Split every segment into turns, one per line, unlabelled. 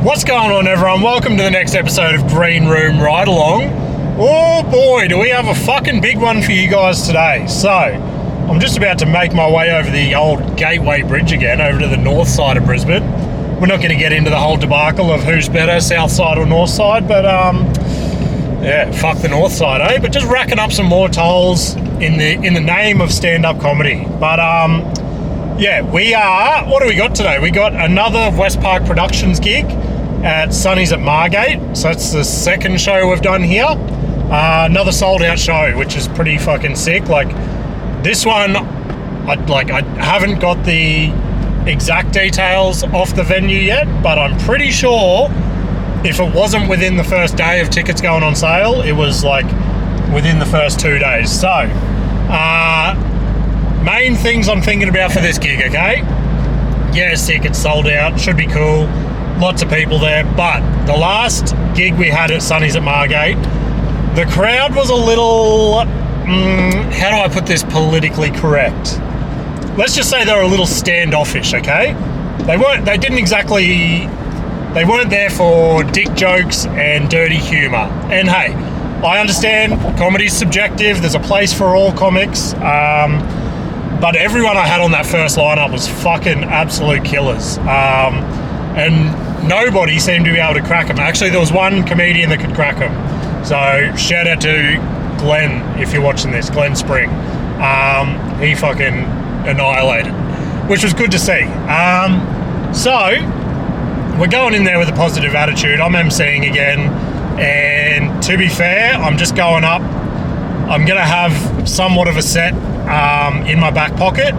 What's going on, everyone? Welcome to the next episode of Greenroom Ride Along. Oh boy, do we have a fucking big one for you guys today. So, I'm just about to make my way over the old Gateway Bridge again, over to the north side of Brisbane. We're not going to get into the whole debacle of who's better, south side or north side, but yeah, fuck the north side, eh? But just racking up some more tolls in the name of stand-up comedy. But yeah, we are, what do we got today? We got another WestPark Productions gig at Sonny's at Margate. So it's the second show we've done here. Another sold out show, which is pretty fucking sick. Like this one, I haven't got the exact details off the venue yet, but I'm pretty sure if it wasn't within the first day of tickets going on sale, it was like within the first 2 days. So, main things I'm thinking about for this gig, okay? Yeah, sick, it's sold out, should be cool. Lots of people there, but the last gig we had at Sonny's at Margate, the crowd was a little, how do I put this politically correct? Let's just say they were a little standoffish, okay? They weren't there for dick jokes and dirty humour. And hey, I understand comedy's subjective, there's a place for all comics, but everyone I had on that first lineup was fucking absolute killers. And nobody seemed to be able to crack them. Actually, there was one comedian that could crack them. So shout out to Glenn, if you're watching this, Glenn Spring. He fucking annihilated, which was good to see. So we're going in there with a positive attitude. I'm emceeing again, and to be fair, I'm just going up. I'm gonna have somewhat of a set in my back pocket,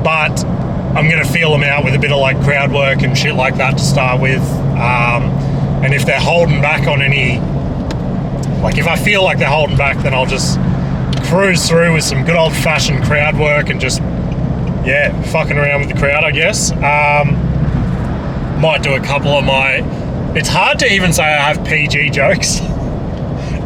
but I'm gonna feel them out with a bit of like crowd work and shit like that to start with. And if they're holding back on any, like if I feel like they're holding back, then I'll just cruise through with some good old fashioned crowd work and just, yeah, fucking around with the crowd, I guess. Might do a couple of my, it's hard to even say I have PG jokes.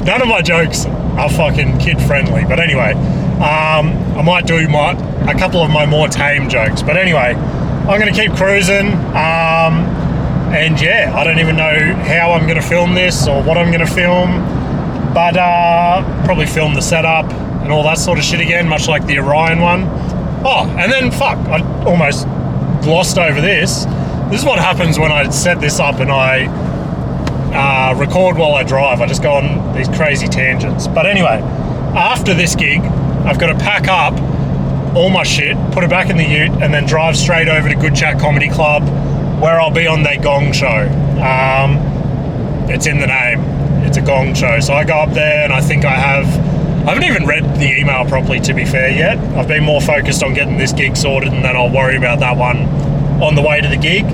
None of my jokes are fucking kid friendly, but anyway, I might do a couple of my more tame jokes, but anyway, I'm gonna keep cruising, and yeah, I don't even know how I'm gonna film this or what I'm gonna film, but probably film the setup and all that sort of shit again, much like the Orion one. Oh, and then fuck, I almost glossed over this. This is what happens when I set this up and I record while I drive. I just go on these crazy tangents. But anyway, after this gig, I've got to pack up all my shit, put it back in the ute, and then drive straight over to Goodchat Comedy Club, where I'll be on their Gong Show. It's in the name. It's a Gong Show. So I go up there, and I think I haven't even read the email properly, to be fair, yet. I've been more focused on getting this gig sorted, and then I'll worry about that one on the way to the gig.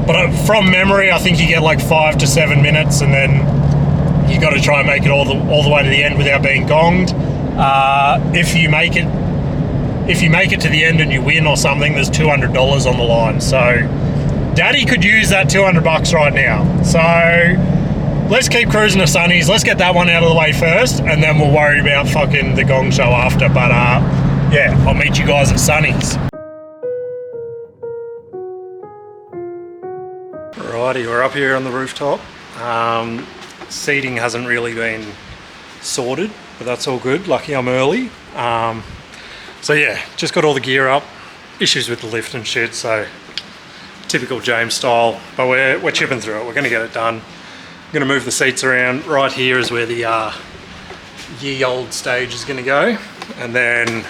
But from memory, I think you get like 5 to 7 minutes, and then you got to try and make it all the way to the end without being gonged. If you make it to the end and you win or something, there's $200 on the line. So Daddy could use that $200 right now. So let's keep cruising to Sonny's. Let's get that one out of the way first, and then we'll worry about fucking the Gong Show after. But yeah, I'll meet you guys at Sonny's. Alrighty, we're up here on the rooftop. Seating hasn't really been sorted, but that's all good. Lucky I'm early. So yeah, just got all the gear up. Issues with the lift and shit, so typical James style, but we're chipping through it. We're gonna get it done. I'm gonna move the seats around. Right here is where the ye old stage is gonna go, and then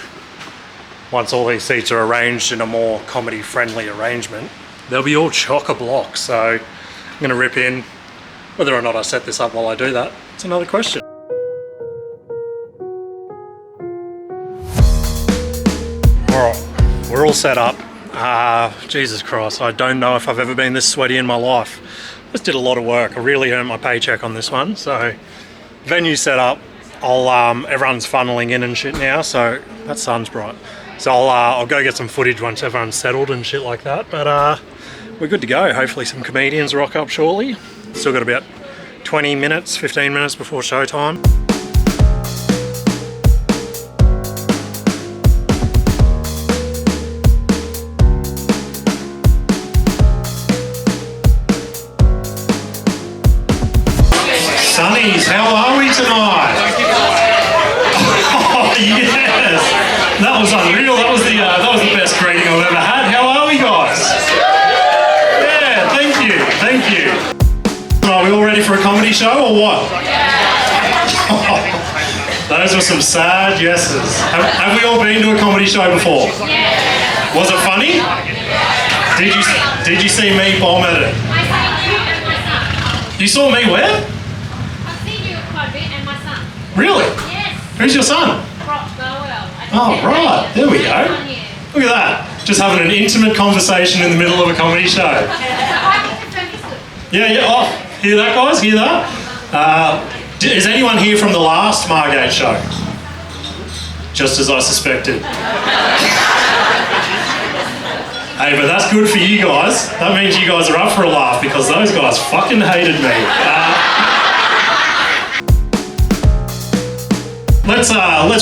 once all these seats are arranged in a more comedy friendly arrangement, they'll be all chock-a-block. So I'm gonna rip in. Whether or not I set this up while I do that, it's another question. Alright, we're all set up. Jesus Christ, I don't know if I've ever been this sweaty in my life. Just did a lot of work. I really earned my paycheck on this one. So venue set up. Everyone's funneling in and shit now, so that sun's bright. So I'll go get some footage once everyone's settled and shit like that. But we're good to go. Hopefully some comedians rock up shortly. Still got about 20 minutes, 15 minutes before showtime. Sonnies, how are we tonight? Oh, yes! That was unreal. That was the best greeting I've ever had. How are we, guys? Yeah, thank you, thank you. Are we all ready for a comedy show or what? Oh, those were some sad yeses. Have we all been to a comedy show before? Was it funny? Did you see me bomb at it? You saw me where?
I've seen you quite a bit and my son.
Really?
Yes.
Who's your son? Oh, right. There we go. Look at that. Just having an intimate conversation in the middle of a comedy show. Yeah. Oh, hear that, guys? Hear that? Is anyone here from the last Margate show? Just as I suspected. Hey, but that's good for you guys. That means you guys are up for a laugh because those guys fucking hated me. Let's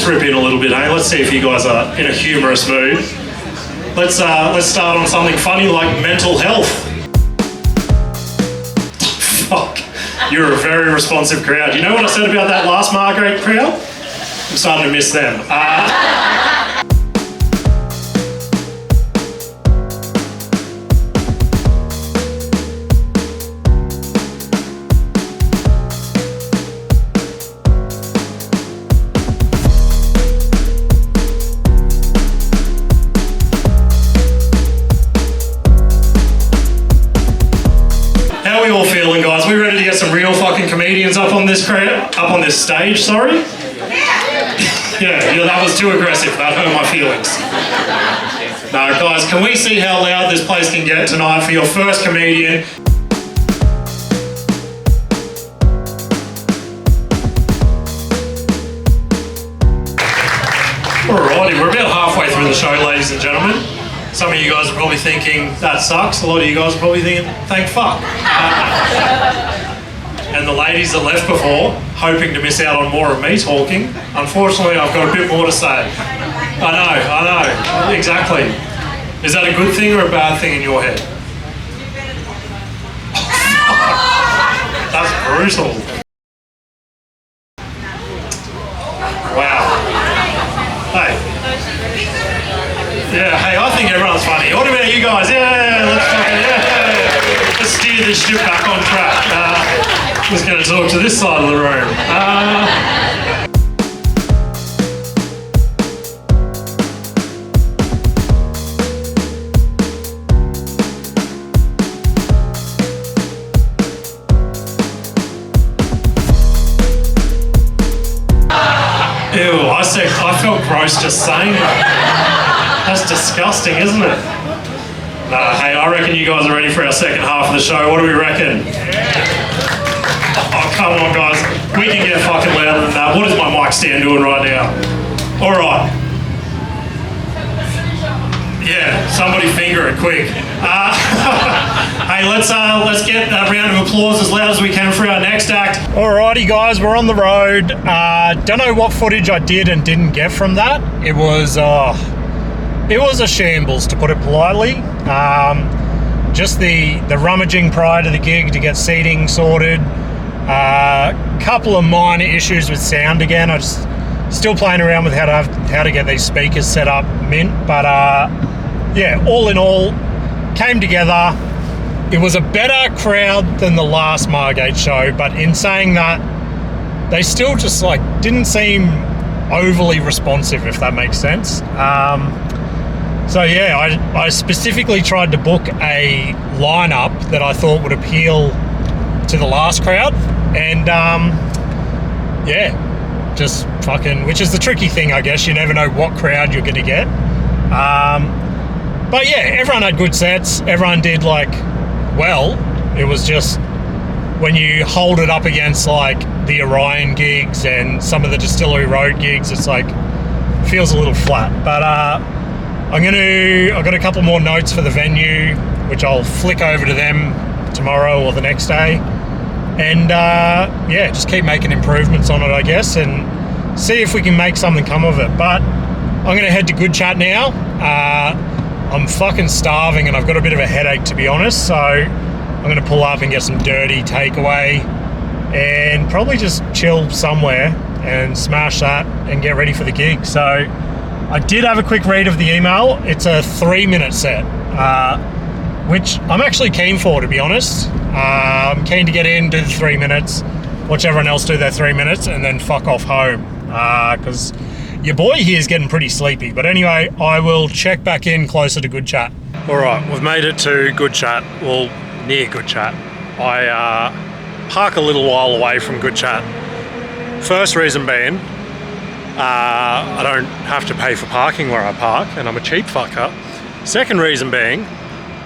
rip in a little bit, eh? Let's see if you guys are in a humorous mood. Let's start on something funny like mental health. Fuck, you're a very responsive crowd. You know what I said about that last Margate crowd? I'm starting to miss them. How are we all feeling, guys? We ready to get some real fucking comedians up on this stage, sorry? Yeah, that was too aggressive. That hurt my feelings. No, guys, can we see how loud this place can get tonight for your first comedian? Alrighty, we're about halfway through the show, ladies and gentlemen. Some of you guys are probably thinking, that sucks. A lot of you guys are probably thinking, thank fuck. And the ladies that left before, hoping to miss out on more of me talking, unfortunately I've got a bit more to say. I know, exactly. Is that a good thing or a bad thing in your head? That's brutal. Wow. Hey. Yeah, hey, I think everyone's funny. What about you guys? Yeah, let's steer this ship back on track. Just going to talk to this side of the room. Ew, I felt gross just saying that. That's disgusting, isn't it? Hey, I reckon you guys are ready for our second half of the show. What do we reckon? Oh, come on, guys. We can get fucking louder than that. What is my mic stand doing right now? All right. Yeah, somebody finger it quick. Hey, let's get a round of applause as loud as we can for our next act. Alrighty, guys, we're on the road. Don't know what footage I did and didn't get from that. It was a shambles, to put it politely. Just the rummaging prior to the gig to get seating sorted. Couple of minor issues with sound again. I just still playing around with how to get these speakers set up mint. But yeah, all in all, came together. It was a better crowd than the last Margate show, but in saying that, they still just didn't seem overly responsive, if that makes sense. So yeah, I specifically tried to book a lineup that I thought would appeal to the last crowd, and yeah, just fucking, which is the tricky thing, I guess. You never know what crowd you're gonna get. But yeah, everyone had good sets. Everyone did well. It was just when you hold it up against the Orion gigs and some of the Distillery Road gigs, it's feels a little flat. But I've got a couple more notes for the venue, which I'll flick over to them tomorrow or the next day, and yeah, just keep making improvements on it, I guess, and see if we can make something come of it. But I'm gonna head to Goodchat now. I'm fucking starving and I've got a bit of a headache, to be honest, so I'm gonna pull up and get some dirty takeaway and probably just chill somewhere and smash that and get ready for the gig. So I did have a quick read of the email. It's a 3-minute set, which I'm actually keen for, to be honest. I'm keen to get in, do the 3 minutes, watch everyone else do their 3 minutes, and then fuck off home, because your boy here is getting pretty sleepy. But anyway, I will check back in closer to Goodchat. All right, we've made it to Goodchat, well, near Goodchat. I park a little while away from Goodchat. First reason being, I don't have to pay for parking where I park, and I'm a cheap fucker. Second reason being,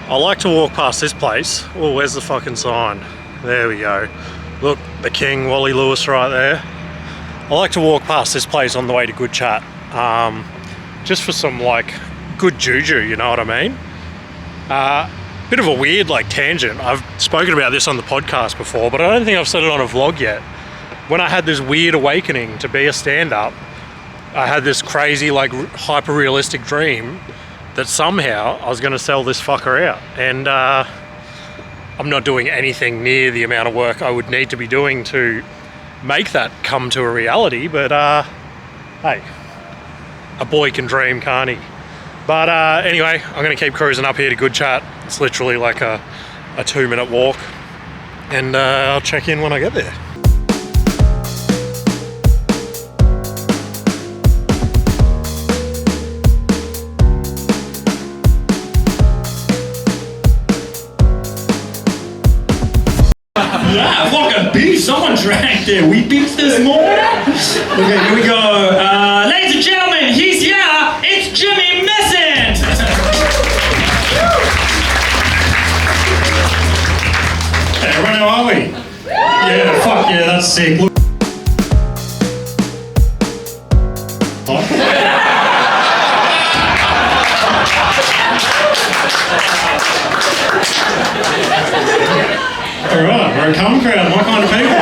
I like to walk past this place. Oh, where's the fucking sign? There we go. Look, the King, Wally Lewis right there. I like to walk past this place on the way to Goodchat, just for some like good juju, you know what I mean? Bit of a weird like tangent. I've spoken about this on the podcast before, but I don't think I've said it on a vlog yet. When I had this weird awakening to be a stand-up, I had this crazy like hyper-realistic dream that somehow I was going to sell this fucker out, and I'm not doing anything near the amount of work I would need to be doing to make that come to a reality, but hey, a boy can dream, can't he? But anyway, I'm going to keep cruising up here to Goodchat. It's literally like a 2-minute walk, and I'll check in when I get there.
Yeah, fucking beef. Someone drank their wheat beef this morning. Okay, here we go. Ladies and gentlemen, he's here. It's Jimmy Missen. Hey, everyone, how are we? Yeah, fuck yeah, that's sick. Look. Alright, we're a cum crowd, my kind of people.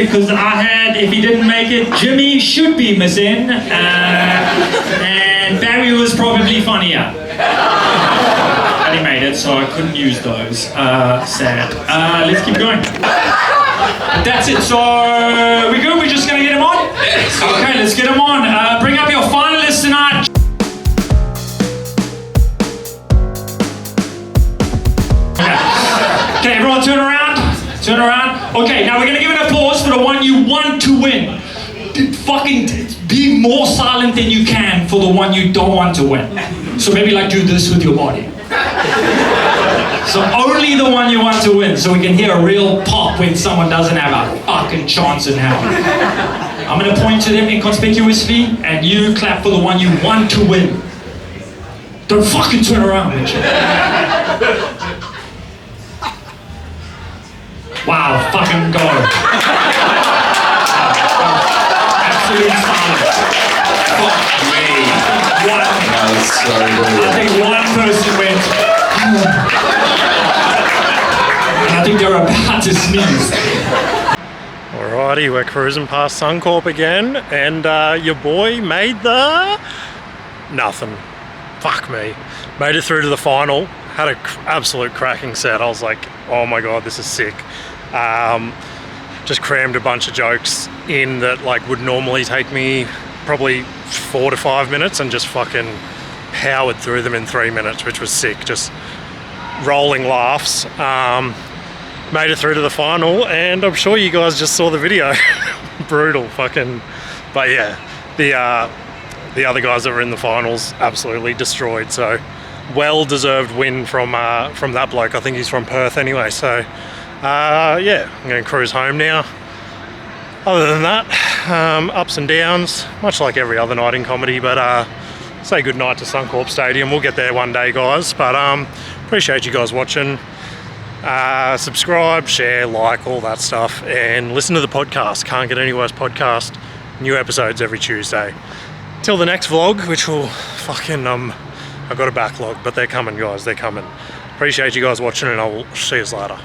Because if he didn't make it, Jimmy should be missing, and Barry was probably funnier. But he made it, so I couldn't use those. Sad. Let's keep going. That's it. So we good? We're just gonna get him on? Okay, let's get him on. Bring up your finalists tonight. Okay, everyone turn around. Turn around. Okay, now we're gonna give an applause for the one you want to win. Fucking be more silent than you can for the one you don't want to win. So maybe like do this with your body. So only the one you want to win, so we can hear a real pop when someone doesn't have a fucking chance in hell. I'm gonna point to them inconspicuously, and you clap for the one you want to win. Don't fucking turn around, bitch. Wow, fucking go. Absolute silence. Fuck me. That was so good. I think one person went, and I think they're about to sneeze.
Alrighty, we're cruising past Suncorp again, and your boy made the... nothing. Fuck me. Made it through to the final. Had an absolute cracking set. I was like, oh my god, this is sick. Just crammed a bunch of jokes in that like would normally take me probably 4 to 5 minutes, and just fucking powered through them in 3 minutes, which was sick. Just rolling laughs. Made it through to the final, and I'm sure you guys just saw the video. Brutal fucking, but yeah, the other guys that were in the finals absolutely destroyed. So well-deserved win from that bloke. I think he's from Perth anyway. So yeah, I'm going to cruise home now. Other than that, ups and downs, much like every other night in comedy. But say good night to Suncorp Stadium. We'll get there one day, guys. But appreciate you guys watching. Subscribe, share, like, all that stuff, and listen to the podcast. Can't get any worse podcast. New episodes every Tuesday. Till the next vlog, which will fucking I've got a backlog, but they're coming, guys. They're coming. Appreciate you guys watching, and I'll see you later.